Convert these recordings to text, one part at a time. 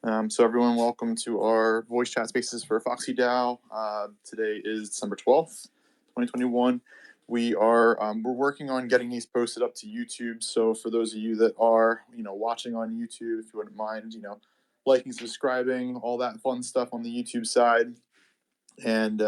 So everyone, welcome to our voice chat spaces for FoxyDAO. Today is December 12th, 2021. We're working on getting these posted up to YouTube. So for those of you that are, watching on YouTube, if you wouldn't mind, liking, subscribing, all that fun stuff on the YouTube side. And,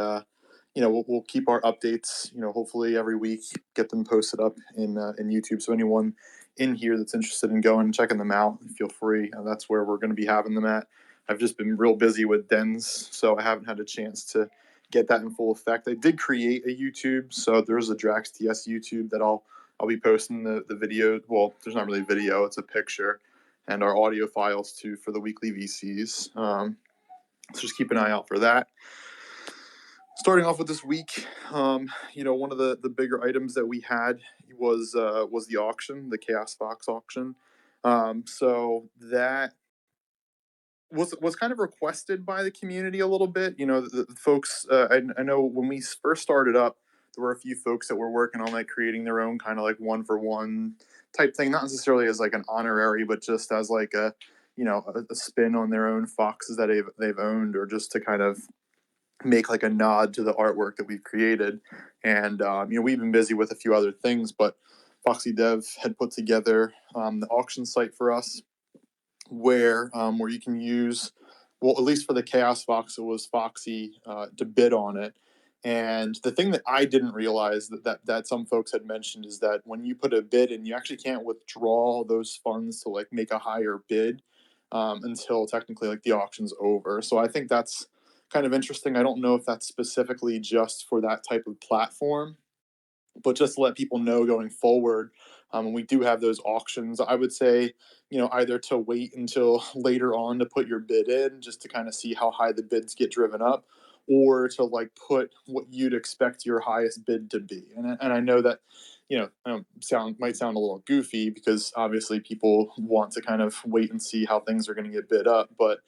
we'll keep our updates, hopefully every week, get them posted up in YouTube. So anyone in here that's interested in going and checking them out, feel free. That's where we're going to be having them at. I've just been real busy with dens, so I haven't had a chance to get that in full effect. I did create a YouTube, so there's a Drax TS YouTube that I'll be posting the video. Well, there's not really a video; it's a picture, and our audio files too for the weekly VCs. So just keep an eye out for that. Starting off with this week, one of the bigger items that we had was the auction, the Chaos Fox auction. So that was kind of requested by the community a little bit. The folks. I know when we first started up, there were a few folks that were working on like creating their own kind of like 1-for-1 type thing, not necessarily as like an honorary, but just as like a spin on their own foxes that they've owned, or just to kind of make like a nod to the artwork that we've created. And we've been busy with a few other things, but Foxy Dev had put together the auction site for us, where you can use, well, at least for the Chaos Fox, it was Foxy to bid on it. And the thing that I didn't realize that some folks had mentioned is that when you put a bid in, you actually can't withdraw those funds to like make a higher bid until technically like the auction's over. So I think that's kind of interesting. I don't know if that's specifically just for that type of platform, but just to let people know going forward, when we do have those auctions, I would say, either to wait until later on to put your bid in, just to kind of see how high the bids get driven up, or to like put what you'd expect your highest bid to be. And I know that, might sound a little goofy, because obviously people want to kind of wait and see how things are going to get bid up, but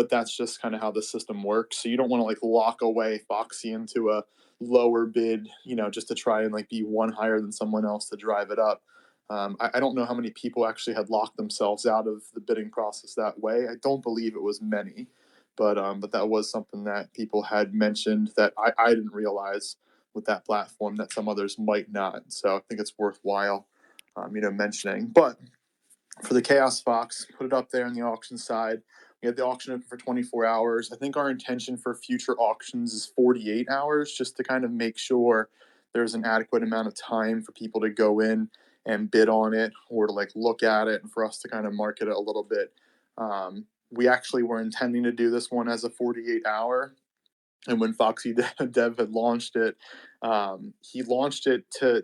that's just kind of how the system works. So you don't want to like lock away Foxy into a lower bid, just to try and like be one higher than someone else to drive it up. I don't know how many people actually had locked themselves out of the bidding process that way. I don't believe it was many, but that was something that people had mentioned that I didn't realize with that platform, that some others might not. So I think it's worthwhile, mentioning. But for the Chaos Fox, put it up there on the auction side. We had the auction open for 24 hours. I think our intention for future auctions is 48 hours, just to kind of make sure there's an adequate amount of time for people to go in and bid on it, or to like look at it, and for us to kind of market it a little bit. We actually were intending to do this one as a 48-hour. And when Foxy Dev had launched it, he launched it to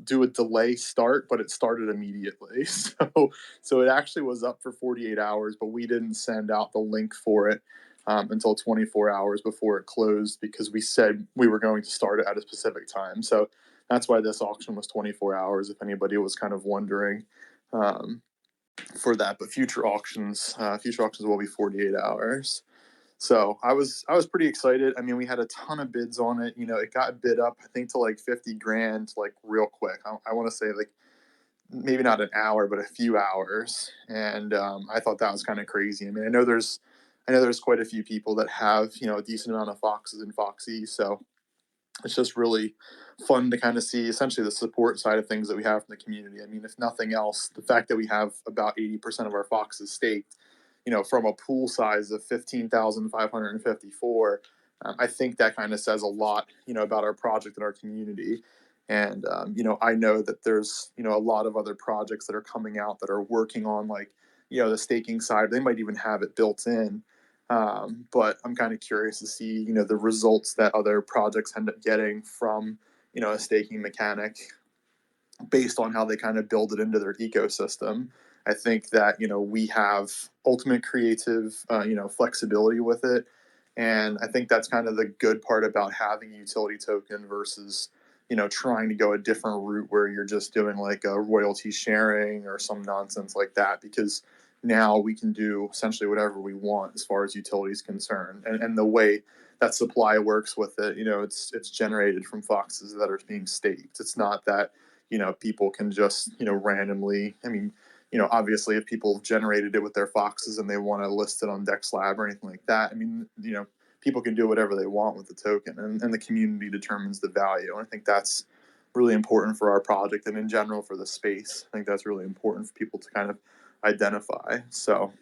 do a delay start, but it started immediately. So it actually was up for 48 hours, but we didn't send out the link for it until 24 hours before it closed, because we said we were going to start it at a specific time. So that's why this auction was 24 hours, if anybody was kind of wondering for that. But future auctions will be 48 hours. So I was pretty excited. I mean, we had a ton of bids on it. It got bid up, I think, to like 50 grand, like real quick. I want to say like maybe not an hour, but a few hours. And I thought that was kind of crazy. I mean, I know there's quite a few people that have, a decent amount of foxes and Foxy. So it's just really fun to kind of see essentially the support side of things that we have from the community. I mean, if nothing else, the fact that we have about 80% of our foxes staked, from a pool size of 15,554, I think that kind of says a lot, about our project and our community. And, I know that there's, a lot of other projects that are coming out that are working on like, the staking side. They might even have it built in. But I'm kind of curious to see, the results that other projects end up getting from, a staking mechanic based on how they kind of build it into their ecosystem. I think that, we have ultimate creative, flexibility with it. And I think that's kind of the good part about having a utility token versus, trying to go a different route where you're just doing like a royalty sharing or some nonsense like that, because now we can do essentially whatever we want as far as utility is concerned. And the way that supply works with it, it's generated from foxes that are being staked. It's not that, people can just, randomly, I mean, obviously if people have generated it with their foxes and they want to list it on DexLab or anything like that, I mean, people can do whatever they want with the token, and the community determines the value. And I think that's really important for our project and in general for the space. I think that's really important for people to kind of identify. So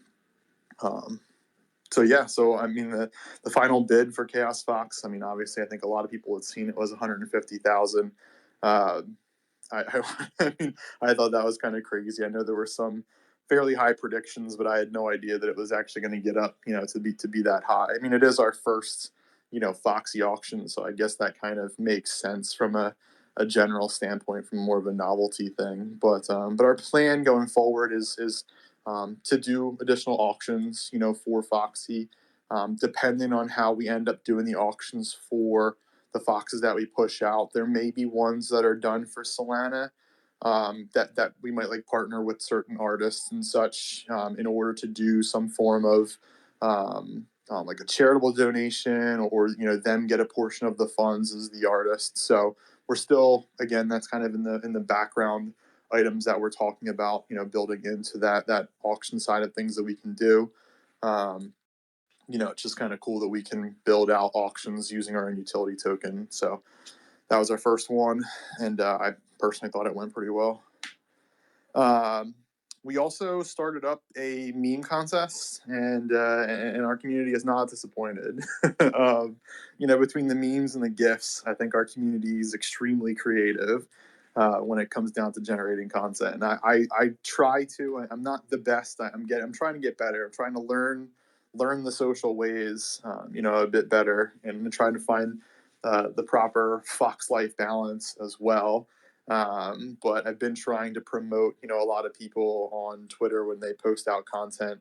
I mean, the final bid for Chaos Fox, I mean, obviously I think a lot of people had seen it was 150,000. I mean, I thought that was kind of crazy. I know there were some fairly high predictions, but I had no idea that it was actually going to get up, to be that high. I mean, it is our first, Foxy auction, so I guess that kind of makes sense from a general standpoint, from more of a novelty thing. But our plan going forward is to do additional auctions, for Foxy, depending on how we end up doing the auctions for the foxes that we push out. There may be ones that are done for Solana, that we might like partner with certain artists and such, in order to do some form of like a charitable donation, or them get a portion of the funds as the artist. So we're still, again, that's kind of in the background items that we're talking about, building into that auction side of things that we can do. It's just kind of cool that we can build out auctions using our own utility token. So that was our first one, and I personally thought it went pretty well. We also started up a meme contest, and our community is not disappointed. Between the memes and the GIFs, I think our community is extremely creative when it comes down to generating content. And I try to. I'm not the best. I'm trying to get better. I'm trying to learn the social ways, a bit better, and trying to find the proper Fox life balance as well. But I've been trying to promote, a lot of people on Twitter when they post out content,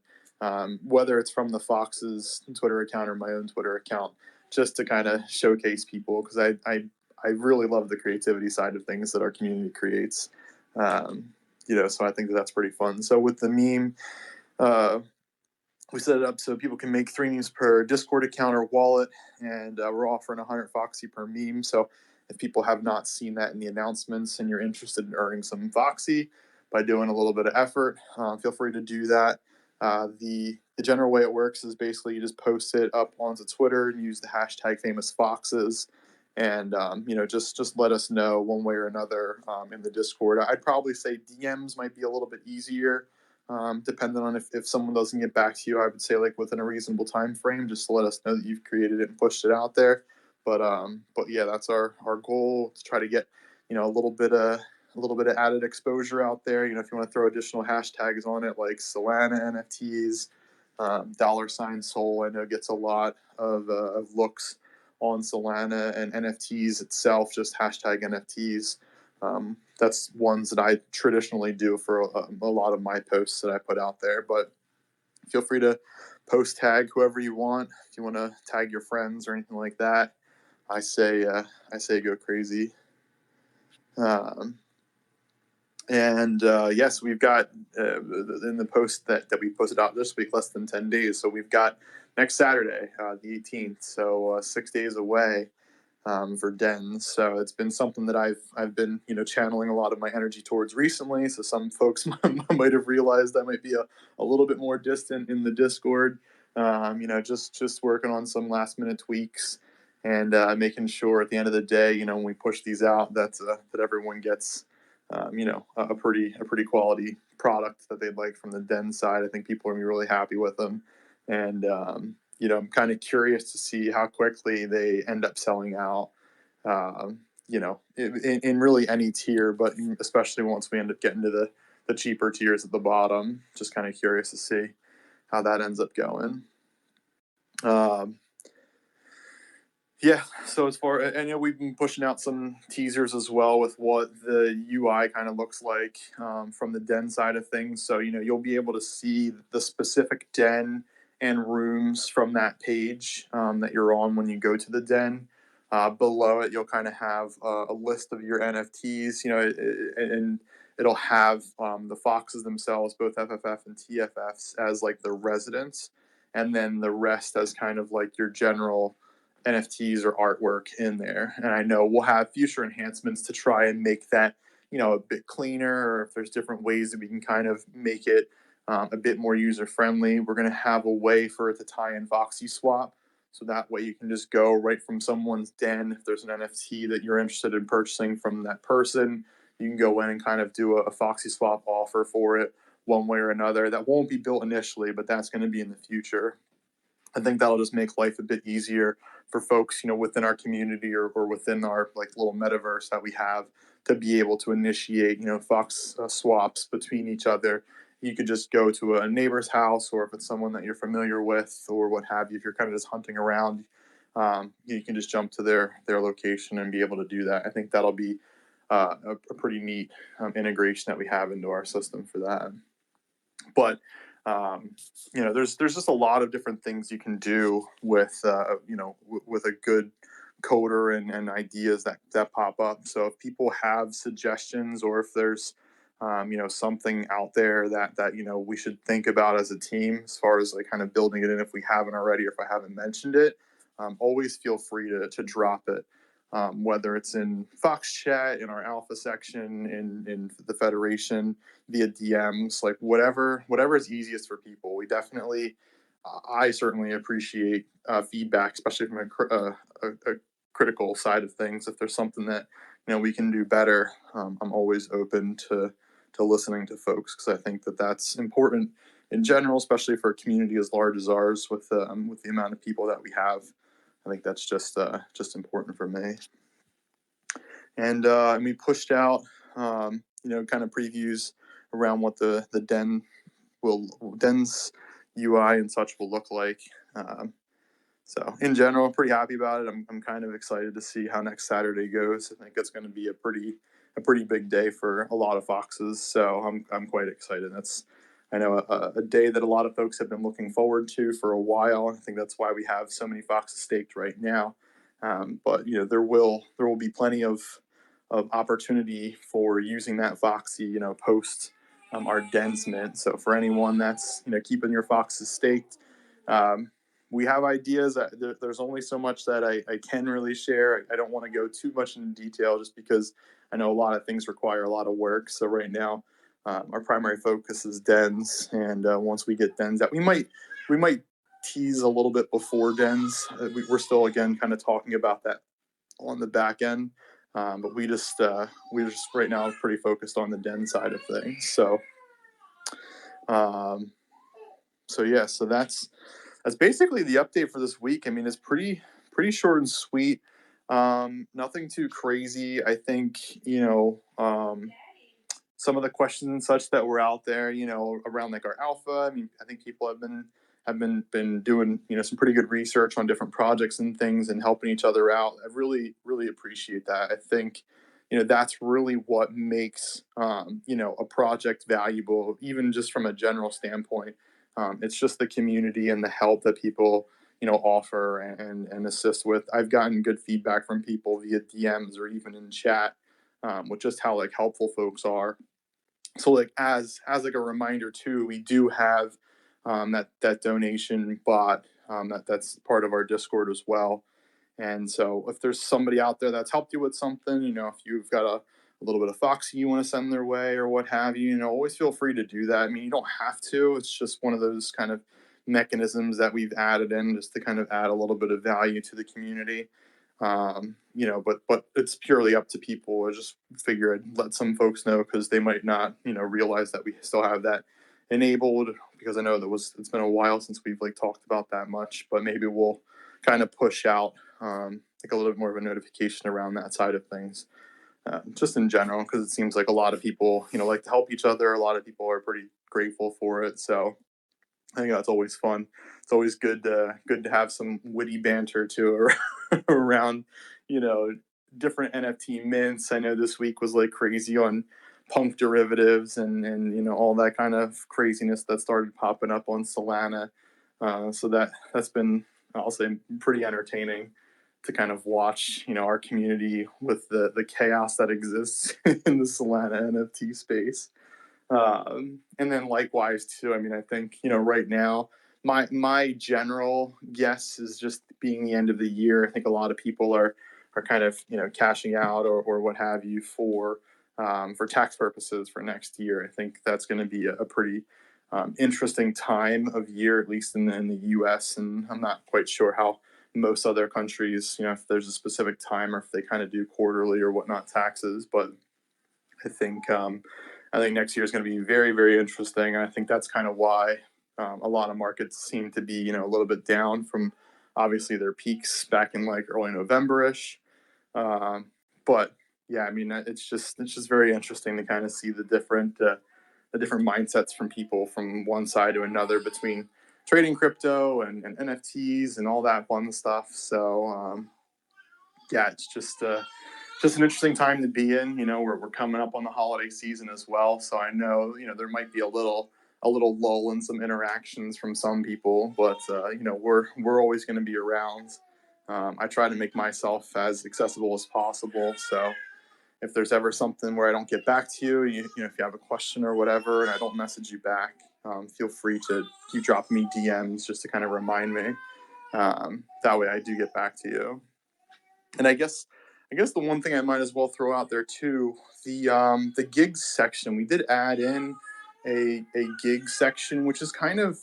whether it's from the Fox's Twitter account or my own Twitter account, just to kind of showcase people, because I really love the creativity side of things that our community creates. So I think that's pretty fun. So with the meme, we set it up so people can make 3 memes per Discord account or wallet, and we're offering 100 Foxy per meme. So if people have not seen that in the announcements and you're interested in earning some Foxy by doing a little bit of effort, feel free to do that. The general way it works is basically you just post it up onto Twitter and use the hashtag #FamousFoxes, and just let us know one way or another in the Discord. I'd probably say DMs might be a little bit easier. Depending on if someone doesn't get back to you, I would say like within a reasonable time frame, just to let us know that you've created it and pushed it out there. But yeah, that's our goal, to try to get a little bit of added exposure out there. If you want to throw additional hashtags on it, like Solana NFTs, $Sol, I know gets a lot of looks on Solana, and NFTs itself, just hashtag NFTs. That's ones that I traditionally do for a lot of my posts that I put out there. But feel free to post tag whoever you want. If you want to tag your friends or anything like that, I say go crazy. Yes, we've got in the post that we posted out this week, less than 10 days. So we've got next Saturday, the 18th. So 6 days away. For dens. So it's been something that I've been channeling a lot of my energy towards recently. So some folks might have realized I might be a little bit more distant in the Discord. Just working on some last minute tweaks, and making sure at the end of the day, when we push these out, that everyone gets a pretty quality product that they'd like from the den side. I think people are gonna be really happy with them, and I'm kind of curious to see how quickly they end up selling out, in really any tier, but especially once we end up getting to the cheaper tiers at the bottom. Just kind of curious to see how that ends up going. Yeah, so as far, and we've been pushing out some teasers as well with what the UI kind of looks like from the den side of things. So you'll be able to see the specific den and rooms from that page that you're on when you go to the den. Below it, you'll kind of have a list of your NFTs, and it'll have the foxes themselves, both FFF and TFFs, as like the residents, and then the rest as kind of like your general NFTs or artwork in there. And I know we'll have future enhancements to try and make that a bit cleaner, or if there's different ways that we can kind of make it a bit more user friendly. We're going to have a way for it to tie in Foxy Swap. So that way you can just go right from someone's den. If there's an NFT that you're interested in purchasing from that person, you can go in and kind of do a Foxy Swap offer for it one way or another. That won't be built initially, but that's going to be in the future. I think that'll just make life a bit easier for folks, within our community or within our like little metaverse that we have, to be able to initiate, Fox swaps between each other. You could just go to a neighbor's house, or if it's someone that you're familiar with or what have you, if you're kind of just hunting around, you can just jump to their location and be able to do that. I think that'll be a pretty neat integration that we have into our system for that. But there's just a lot of different things you can do with with a good coder and ideas that pop up. So if people have suggestions, or if there's something out there that we should think about as a team, as far as like kind of building it in, if we haven't already, or if I haven't mentioned it, always feel free to drop it. Whether it's in Fox Chat, in our alpha section, in the Federation, via DMs, like whatever is easiest for people. We definitely, I certainly appreciate feedback, especially from a critical side of things. If there's something that we can do better, I'm always open to listening to folks, because I think that that's important in general, especially for a community as large as ours, with the amount of people that we have. I think that's just important for me. And we pushed out, kind of previews around what the den's UI and such will look like. So in general, I'm pretty happy about it. I'm kind of excited to see how next Saturday goes. I think it's going to be a pretty big day for a lot of foxes. So I'm quite excited. That's, I know, a day that a lot of folks have been looking forward to for a while. I think that's why we have so many foxes staked right now. But there will be plenty of opportunity for using that Foxy, post our dens mint. So for anyone that's keeping your foxes staked, we have ideas. There's only so much that I can really share. I don't want to go too much into detail, just because I know a lot of things require a lot of work. So right now, our primary focus is dens, and once we get dens out, we might tease a little bit before dens. We're still again kind of talking about that on the back end, but we just right now are pretty focused on the den side of things. So so that's basically the update for this week. I mean, it's pretty short and sweet. Nothing too crazy. I think some of the questions and such that were out there, around like our alpha. I mean, I think people have been doing some pretty good research on different projects and things, and helping each other out. I really appreciate that. I think that's really what makes a project valuable, even just from a general standpoint. It's just the community and the help that people offer and assist with. I've gotten good feedback from people via DMs or even in chat, with just how like helpful folks are. So like as like a reminder too, we do have that donation bot, that's part of our Discord as well. And so if there's somebody out there that's helped you with something, if you've got a little bit of Foxy you want to send their way or what have you, always feel free to do that. I mean, you don't have to. It's just one of those kind of mechanisms that we've added in, just to kind of add a little bit of value to the community. But it's purely up to people. I just figure I'd let some folks know, because they might not, realize that we still have that enabled, because I know it's been a while since we've like talked about that much, but maybe we'll kind of push out like a little bit more of a notification around that side of things, just in general, because it seems like a lot of people, like to help each other. A lot of people are pretty grateful for it. So I think that's always fun. It's always good to have some witty banter too around, different NFT mints. I know this week was like crazy on punk derivatives and all that kind of craziness that started popping up on Solana. So that's been, I'll say, pretty entertaining to kind of watch, our community with the chaos that exists in the Solana NFT space. And then likewise too, I mean, I think, right now, my general guess is just being the end of the year. I think a lot of people are kind of, cashing out or what have you for for tax purposes for next year. I think that's going to be a pretty interesting time of year, at least in the U.S. And I'm not quite sure how most other countries, if there's a specific time or if they kind of do quarterly or whatnot taxes. But I think next year is going to be very, very interesting. And I think that's kind of why a lot of markets seem to be, a little bit down from obviously their peaks back in like early November-ish. But yeah, I mean, it's just very interesting to kind of see the different mindsets from people from one side to another between trading crypto and NFTs and all that fun stuff. So yeah, it's just an interesting time to be in. We're coming up on the holiday season as well, so I know there might be a little lull in some interactions from some people, but we're always going to be around. I try to make myself as accessible as possible, so if there's ever something where I don't get back to you, if you have a question or whatever and I don't message you back, feel free to keep dropping me DMs just to kind of remind me. That way I do get back to you. And I guess the one thing I might as well throw out there too, the gigs section, we did add in a gig section, which is kind of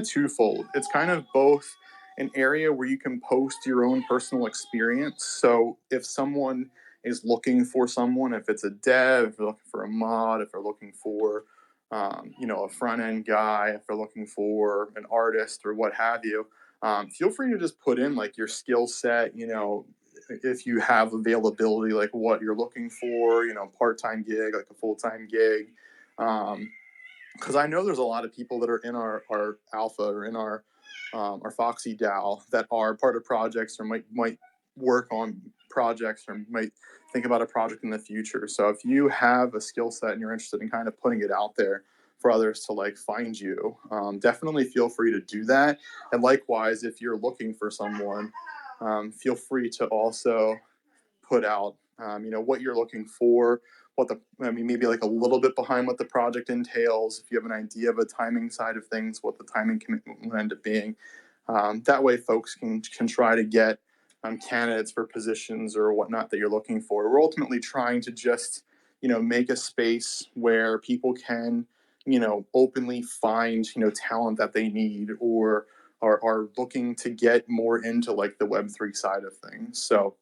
twofold. It's kind of both an area where you can post your own personal experience. So if someone is looking for someone, if it's a dev, if they're looking for a mod, if they're looking for a front end guy, if they're looking for an artist or what have you, feel free to just put in like your skill set, if you have availability, like what you're looking for, part-time gig, like a full-time gig. Because I know there's a lot of people that are in our alpha or in our FoxyDAO that are part of projects or might work on projects or might think about a project in the future. So if you have a skill set and you're interested in kind of putting it out there for others to like find you, definitely feel free to do that. And likewise, if you're looking for someone, feel free to also put out, what you're looking for, maybe like a little bit behind what the project entails. If you have an idea of a timing side of things, what the timing commitment will end up being. That way folks can try to get candidates for positions or whatnot that you're looking for. We're ultimately trying to just, make a space where people can, openly find, talent that they need or are looking to get more into like the Web3 side of things. So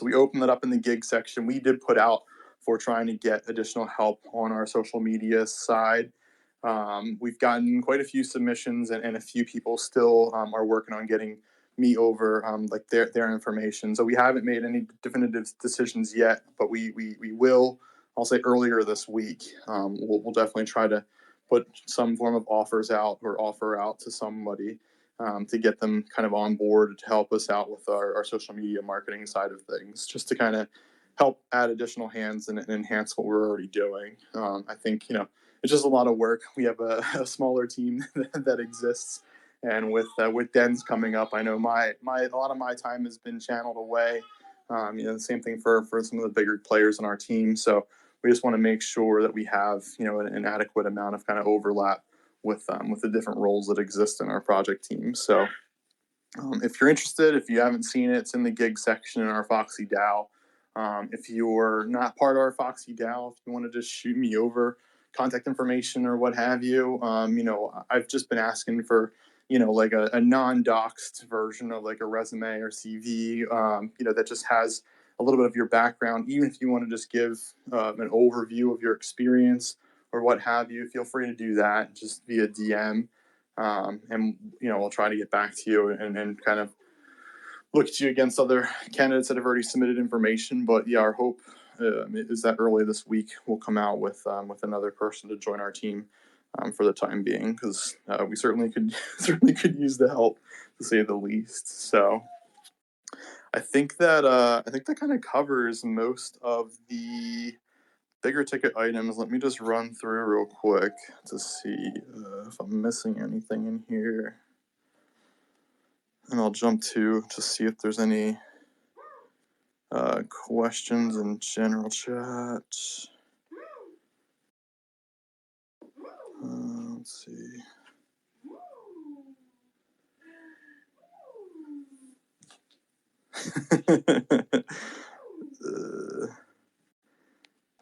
we opened that up in the gig section. We did put out for trying to get additional help on our social media side. We've gotten quite a few submissions, and a few people still are working on getting me over like their information. So we haven't made any definitive decisions yet, but we will. I'll say earlier this week. We'll definitely try to put some form of offers out or offer out to somebody to get them kind of on board to help us out with our social media marketing side of things, just to kind of help add additional hands and enhance what we're already doing. I think, it's just a lot of work. We have a smaller team that exists. And with Dens coming up, I know a lot of my time has been channeled away. The same thing for some of the bigger players in our team. So we just want to make sure that we have, an adequate amount of kind of overlap with the different roles that exist in our project team. So if you're interested, if you haven't seen it, it's in the gig section in our FoxyDAO. If you're not part of our FoxyDAO, if you want to just shoot me over contact information or what have you, I've just been asking for, like a non-doxed version of like a resume or CV, that just has a little bit of your background. Even if you want to just give an overview of your experience or what have you, feel free to do that just via DM. And we'll try to get back to you and kind of look at you against other candidates that have already submitted information. But yeah, our hope is that early this week we'll come out with another person to join our team for the time being, because we certainly could use the help, to say the least. So I think that kind of covers most of the bigger ticket items. Let me just run through real quick to see if I'm missing anything in here. And I'll jump to see if there's any questions in general chat. Let's see.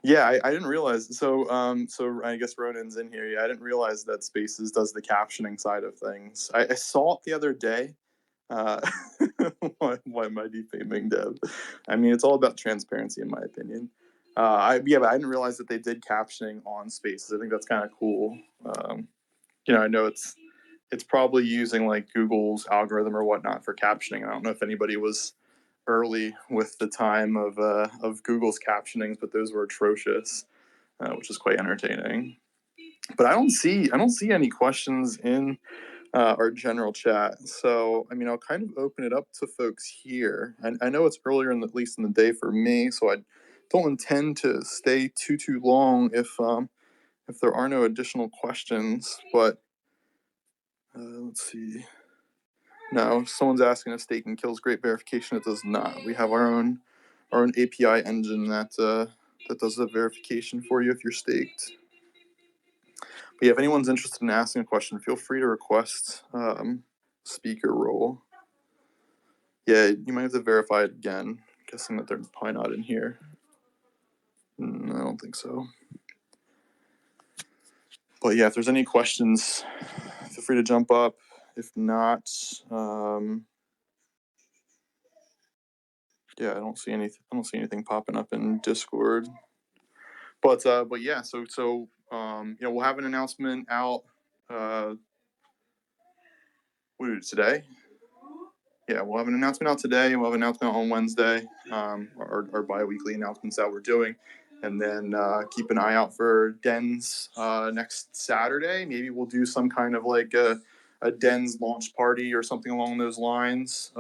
Yeah, I didn't realize. So I guess Ronan's in here. Yeah, I didn't realize that Spaces does the captioning side of things. I saw it the other day. Uh, why am I defaming Dev? I mean, it's all about transparency, in my opinion. But I didn't realize that they did captioning on Spaces. I think that's kind of cool. I know it's probably using like Google's algorithm or whatnot for captioning. I don't know if anybody was early with the time of Google's captionings, but those were atrocious, which is quite entertaining. But I don't see any questions in our general chat. So I mean, I'll kind of open it up to folks here. I know it's earlier at least in the day for me, so I don't intend to stay too long if there are no additional questions. But let's see. No, someone's asking if staking kills great verification. It does not. We have our own API engine that does the verification for you if you're staked. But yeah, if anyone's interested in asking a question, feel free to request speaker role. Yeah, you might have to verify it again. I'm guessing that they're probably not in here. I don't think so. But yeah, if there's any questions, feel free to jump up. If not, yeah, I don't see anything popping up in Discord. But yeah, so we'll have an announcement out. Today? Yeah, we'll have an announcement out today. We'll have an announcement on Wednesday. Our bi-weekly announcements that we're doing, and then keep an eye out for Dens next Saturday. Maybe we'll do some kind of like a Dens launch party or something along those lines.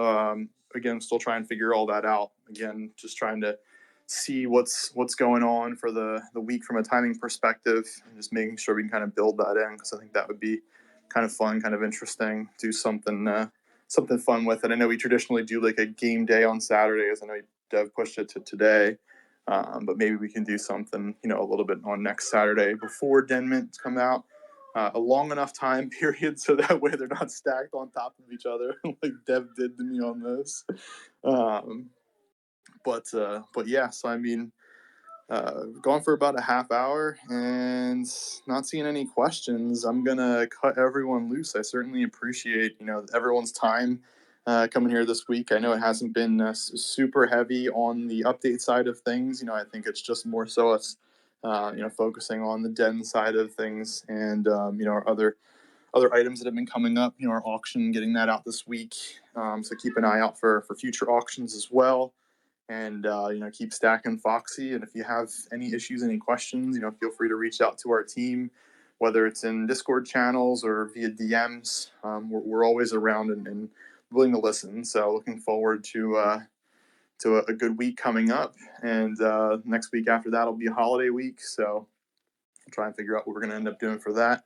Again, still trying to figure all that out. Again, just trying to see what's going on for the week from a timing perspective, and just making sure we can kind of build that in, because I think that would be kind of fun, kind of interesting. Do something fun with it. I know we traditionally do like a game day on Saturdays. I know Dev pushed it to today, but maybe we can do something, a little bit on next Saturday before Den Mints come out. A long enough time period so that way they're not stacked on top of each other like Dev did to me on this. But yeah, so I mean, gone for about a half hour and not seeing any questions. I'm gonna cut everyone loose. I certainly appreciate everyone's time coming here this week. I know it hasn't been super heavy on the update side of things. I think it's just more so us focusing on the den side of things, and our other items that have been coming up. Our auction, getting that out this week. So keep an eye out for future auctions as well. And keep stacking Foxy. And if you have any issues, any questions, feel free to reach out to our team, whether it's in Discord channels or via DMs. We're always around and willing to listen. So looking forward to a good week coming up. And next week after that will be a holiday week. So I'll try and figure out what we're going to end up doing for that.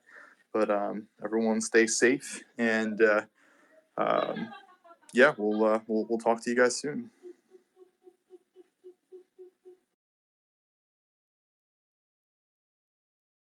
But everyone stay safe, and yeah, we'll talk to you guys soon.